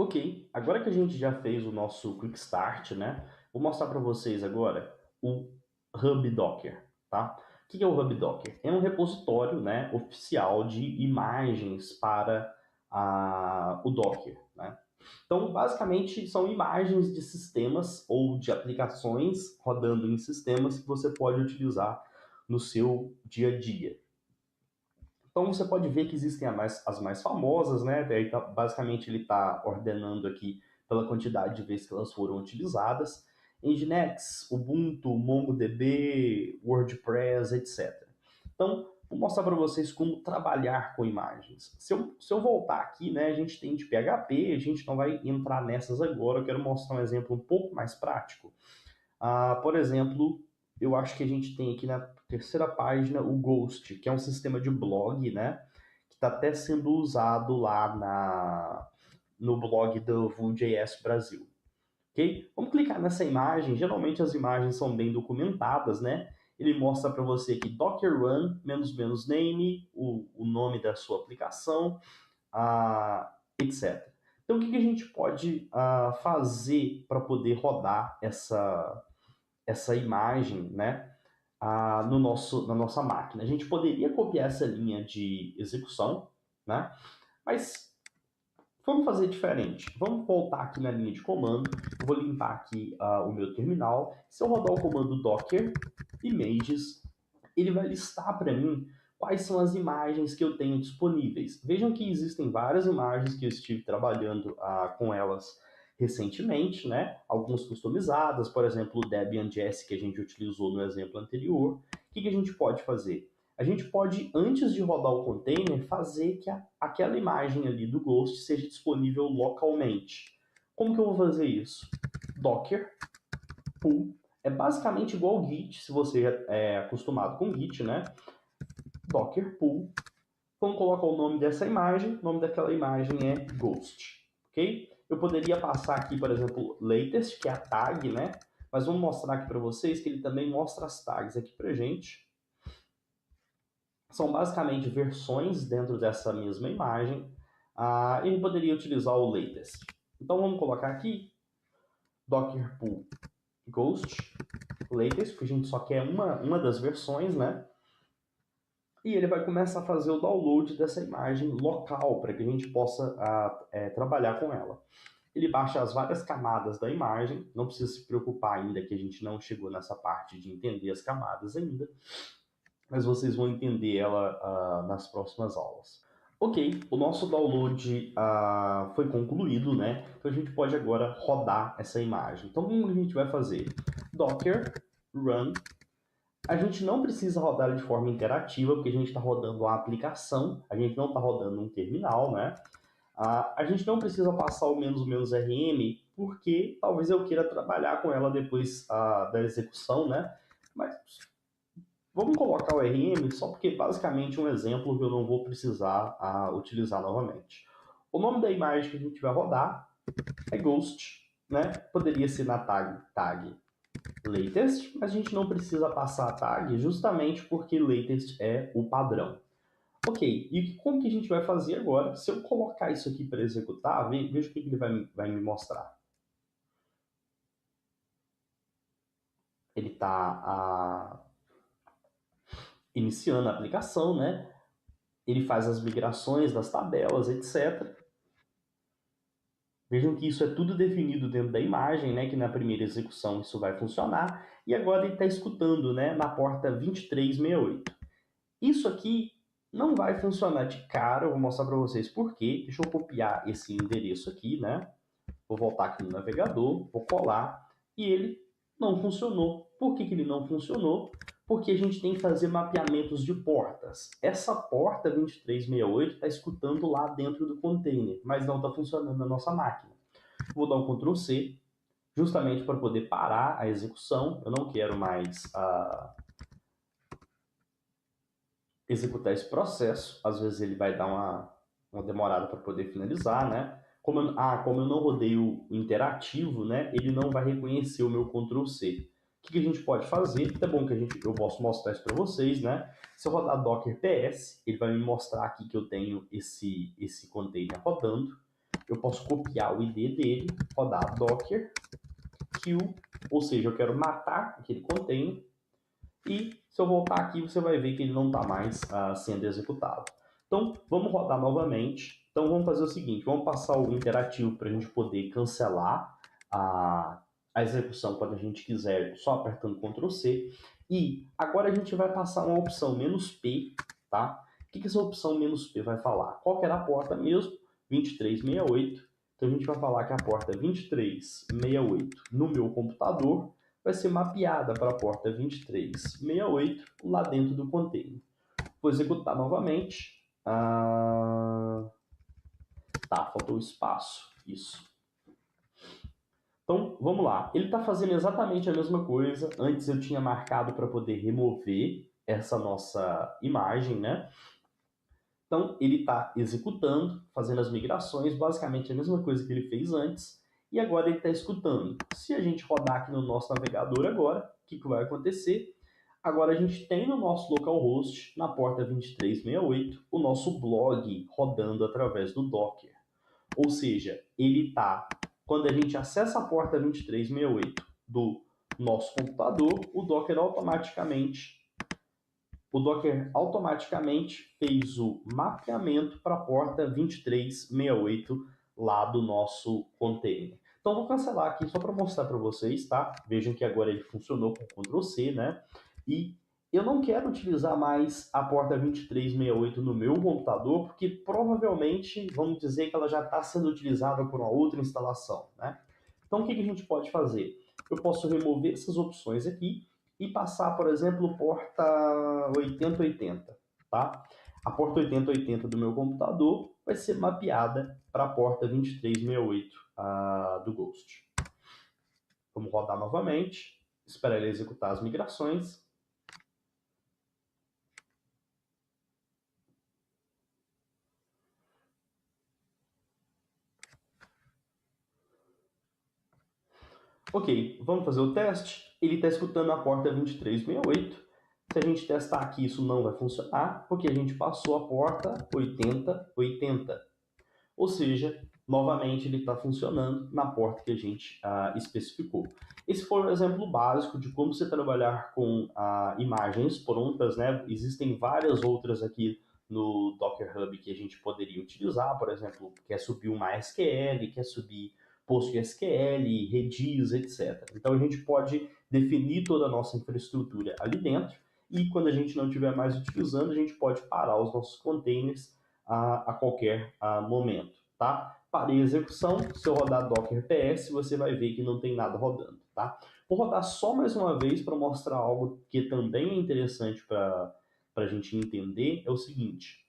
Ok, agora que a gente já fez o nosso Quick Start, né? Vou mostrar para vocês agora o Hub Docker, tá? O que é o Hub Docker? É um repositório, né, oficial de imagens para o Docker, né? Então, basicamente, são imagens de sistemas ou de aplicações rodando em sistemas que você pode utilizar no seu dia a dia. Então você pode ver que existem as mais famosas, né? Daí basicamente ele está ordenando aqui pela quantidade de vezes que elas foram utilizadas. Nginx, Ubuntu, MongoDB, WordPress, etc. Então, vou mostrar para vocês como trabalhar com imagens. Se eu voltar aqui, né, a gente tem de PHP, a gente não vai entrar nessas agora, eu quero mostrar um exemplo um pouco mais prático. Por exemplo, eu acho que a gente tem aqui na terceira página o Ghost, que é um sistema de blog, né? Que está até sendo usado lá no blog do Vue.js Brasil. Ok? Vamos clicar nessa imagem. Geralmente as imagens são bem documentadas, né? Ele mostra para você aqui Docker Run, menos name, o nome da sua aplicação, etc. Então, o que a gente pode fazer para poder rodar essa imagem, né, na nossa máquina? A gente poderia copiar essa linha de execução, né, mas vamos fazer diferente. Vamos voltar aqui na linha de comando. Eu vou limpar aqui o meu terminal. Se eu rodar o comando docker images, ele vai listar para mim quais são as imagens que eu tenho disponíveis. Vejam que existem várias imagens que eu estive trabalhando com elas recentemente, né? Algumas customizadas, por exemplo, o Debian.js que a gente utilizou no exemplo anterior. O que a gente pode fazer? A gente pode, antes de rodar o container, fazer que aquela imagem ali do Ghost seja disponível localmente. Como que eu vou fazer isso? Docker pull é basicamente igual ao Git, se você é acostumado com Git, né? Docker pull. Vamos colocar o nome dessa imagem. O nome daquela imagem é Ghost, ok? Eu poderia passar aqui, por exemplo, latest, que é a tag, né? Mas vamos mostrar aqui para vocês que ele também mostra as tags aqui para gente. São basicamente versões dentro dessa mesma imagem. Ele poderia utilizar o latest. Então vamos colocar aqui Docker pull Ghost latest, porque a gente só quer uma das versões, né? E ele vai começar a fazer o download dessa imagem local para que a gente possa trabalhar com ela. Ele baixa as várias camadas da imagem, não precisa se preocupar ainda que a gente não chegou nessa parte de entender as camadas ainda, mas vocês vão entender ela nas próximas aulas. Ok, o nosso download foi concluído, né? Então a gente pode agora rodar essa imagem. Então como a gente vai fazer? Docker run. A gente não precisa rodar de forma interativa, porque a gente está rodando a aplicação, a gente não está rodando um terminal, né? A gente não precisa passar o menos RM, porque talvez eu queira trabalhar com ela depois da execução, né? Mas vamos colocar o RM só porque basicamente um exemplo que eu não vou precisar utilizar novamente. O nome da imagem que a gente vai rodar é Ghost, né? Poderia ser na tag latest, mas a gente não precisa passar a tag justamente porque latest é o padrão. Ok, e como que a gente vai fazer agora? Se eu colocar isso aqui para executar, veja o que ele vai me mostrar. Ele está iniciando a aplicação, né? Ele faz as migrações das tabelas, etc. Vejam que isso é tudo definido dentro da imagem, né? Que na primeira execução isso vai funcionar. E agora ele está escutando, né? Na porta 2368. Isso aqui não vai funcionar de cara, eu vou mostrar para vocês por quê. Deixa eu copiar esse endereço aqui, né? Vou voltar aqui no navegador, vou colar, e ele não funcionou. Por que ele não funcionou? Porque a gente tem que fazer mapeamentos de portas. Essa porta 2368 está escutando lá dentro do container, mas não está funcionando na nossa máquina. Vou dar um Ctrl C, justamente para poder parar a execução. Eu não quero mais executar esse processo. Às vezes ele vai dar uma demorada para poder finalizar, né? Como eu não rodei o interativo, né? Ele não vai reconhecer o meu Ctrl C. O que a gente pode fazer? É bom que eu posso mostrar isso para vocês, né? Se eu rodar Docker PS, ele vai me mostrar aqui que eu tenho esse container rodando. eu posso copiar o ID dele, rodar docker kill, ou seja, eu quero matar aquele container, e se eu voltar aqui, você vai ver que ele não está mais sendo executado. Então, vamos rodar novamente. Então, vamos fazer o seguinte, vamos passar o interativo para a gente poder cancelar a execução quando a gente quiser, só apertando Ctrl C. E agora a gente vai passar uma opção "-p", tá? O que essa opção "-p" vai falar? Qual que era a porta mesmo? 2368. Então, a gente vai falar que a porta 2368 no meu computador vai ser mapeada para a porta 2368 lá dentro do container. Vou executar novamente. Tá, faltou espaço. Isso. Então, vamos lá. Ele está fazendo exatamente a mesma coisa. Antes eu tinha marcado para poder remover essa nossa imagem, né? Então, ele está executando, fazendo as migrações, basicamente a mesma coisa que ele fez antes. E agora ele está escutando. Se a gente rodar aqui no nosso navegador agora, o que vai acontecer? Agora a gente tem no nosso localhost, na porta 2368, o nosso blog rodando através do Docker. Ou seja, ele está, quando a gente acessa a porta 2368 do nosso computador, o Docker automaticamente fez o mapeamento para a porta 2368 lá do nosso container. Então, vou cancelar aqui só para mostrar para vocês, tá? Vejam que agora ele funcionou com Ctrl C, né? E eu não quero utilizar mais a porta 2368 no meu computador, porque provavelmente, vamos dizer que ela já está sendo utilizada por uma outra instalação, né? Então, o que a gente pode fazer? Eu posso remover essas opções aqui e passar, por exemplo, porta 8080, tá? A porta 8080 do meu computador vai ser mapeada para a porta 2368 do Ghost. Vamos rodar novamente, esperar ele executar as migrações. Ok, vamos fazer o teste. Ele está escutando a porta 2368. Se a gente testar aqui, isso não vai funcionar, porque a gente passou a porta 8080. Ou seja, novamente ele está funcionando na porta que a gente especificou. Esse foi um exemplo básico de como você trabalhar com imagens prontas, né? Existem várias outras aqui no Docker Hub que a gente poderia utilizar, por exemplo, quer subir uma MySQL, quer subir PostgreSQL, Redis, etc. Então a gente pode definir toda a nossa infraestrutura ali dentro e quando a gente não estiver mais utilizando, a gente pode parar os nossos containers a qualquer momento, tá? Parei a execução, se eu rodar docker ps, você vai ver que não tem nada rodando, tá? Vou rodar só mais uma vez para mostrar algo que também é interessante para a gente entender, é o seguinte,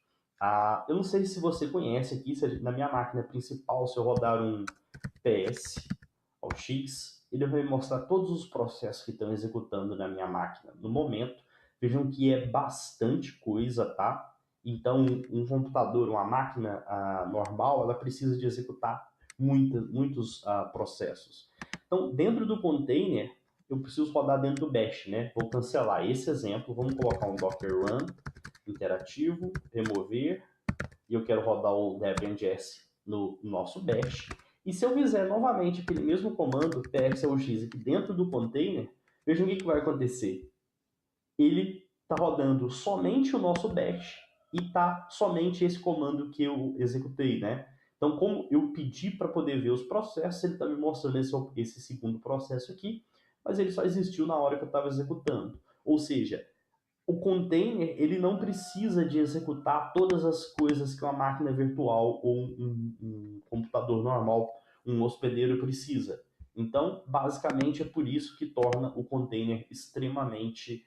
eu não sei se você conhece aqui, na minha máquina principal, se eu rodar um ps ao X, ele vai mostrar todos os processos que estão executando na minha máquina no momento. Vejam que é bastante coisa, tá? Então, um computador, uma máquina normal, ela precisa de executar muitos processos. Então, dentro do container, eu preciso rodar dentro do bash, né? Vou cancelar esse exemplo, vamos colocar um docker run interativo, remover, e eu quero rodar o debian.gs no nosso bash. E se eu fizer novamente aquele mesmo comando, psaux aqui dentro do container, vejam o que vai acontecer. Ele está rodando somente o nosso bash e está somente esse comando que eu executei, né? Então, como eu pedi para poder ver os processos, ele está me mostrando esse segundo processo aqui, mas ele só existiu na hora que eu estava executando. Ou seja, o container ele não precisa de executar todas as coisas que uma máquina virtual ou um computador normal, um hospedeiro precisa. Então, basicamente, é por isso que torna o container extremamente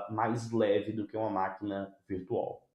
mais leve do que uma máquina virtual.